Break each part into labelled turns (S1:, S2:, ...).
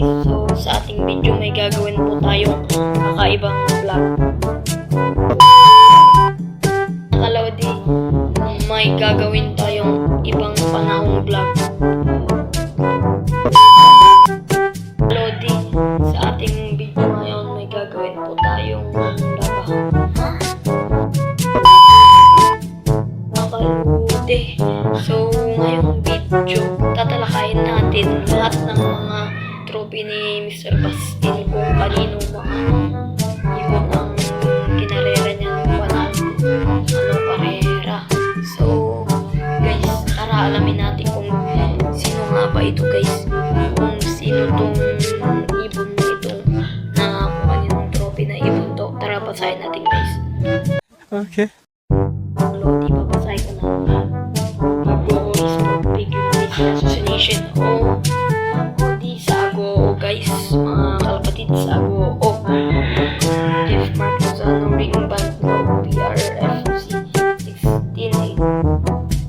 S1: So sa ating video may gagawin po tayong kakaibang vlog. Kalodi, may gagawin tayong ibang panahong vlog. Kalodi, sa ating video ngayon may gagawin po tayong Kalodi. So ngayong video tatalakayin natin lahat ng mga trophy ni Mr. Bastin kung kanino mga ibon ang kinarera niya ng karera. So guys, tara alamin natin kung sino nga ba ito guys, kung sino tong ibon na ito na kung kaninong trophy na ibon to. Tara basahin natin guys.
S2: Okay.
S1: Lodi, babasahin ko na. Ibo Sport Figure Association o di sa Ago guys, mga kalapatid sa Ago o Jeff Marcos Ring Band no PRFC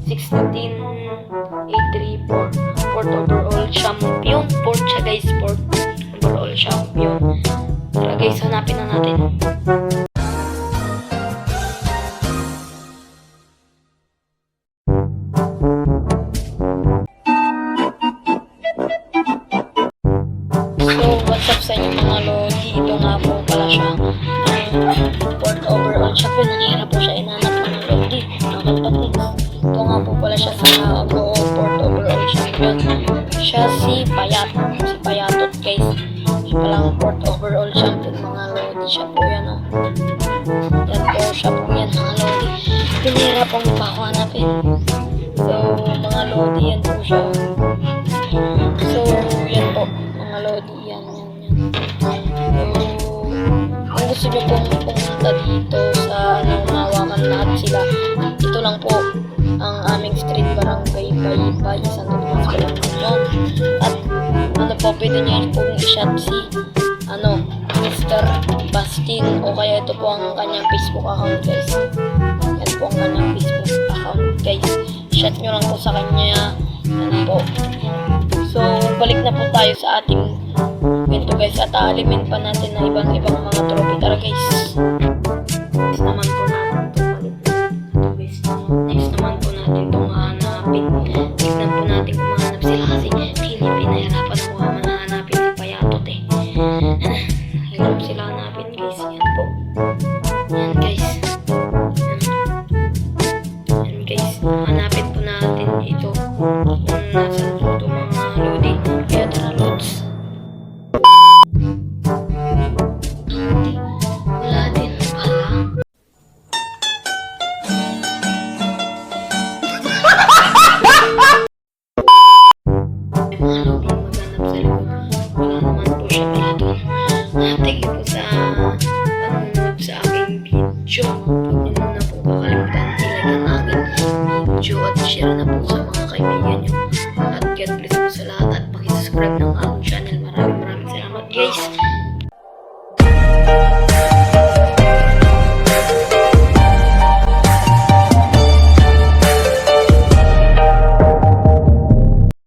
S1: 1683 Port overall champion. Port siya guys, Port overall champion. Tara guys, hanapin na natin. So, what's up sa inyo mga lodi? Ito nga po pala siya ang Port overall champion. Nangyayara po siya, inanap po ng lodi. Ang kalapatid. Ito nga po pala siya sa Go Port overall champion. Siya si Payat. Si Payatot guys. Siya palang Port overall champion mga lodi. Siya po yan o. Yan po, siya po yan mga lodi. Pinahirapan pa ako hanapin. So, mga lodi, yan po siya. So, yan po mga lodi. Kung gusto nyo pong pumunta dito sa mawakan lahat sila, ito lang po ang aming street barangay Baybay, Santo Tomas, Calangman. At po, pwede nyo pong i-shot si Mr. Bastin o kaya ito po ang kanyang Facebook account guys. Yan po ang kanyang Facebook account guys. Shot nyo lang po sa kanya. Yan po. So, balik na po tayo sa ating kwento guys at aalimin pa natin na ibang mga trophy. Tara guys. Next naman po natin itong guys. Next naman po natin itong hanapin. Tignan po natin kung mahanap sila kasi pinahirapan ako hanapin si Payatot eh. Hirap sila hanapin guys. Yan po. Yan guys. Yan guys. Hanapin po natin ito kung nasan po ito mga lodi. Kaya tara lods. Wala din pala. Mga lodi maghanap sa likod. Wala naman po siya pala doon. Thank you po sa panonood sa aking video. Huwag niyo muna po kakalimutan ilike ang aking video at share na po sa mga kaibigan niyo. At God bless po sa lahat at pakisubscribe ng aking channel. Maraming salamat guys.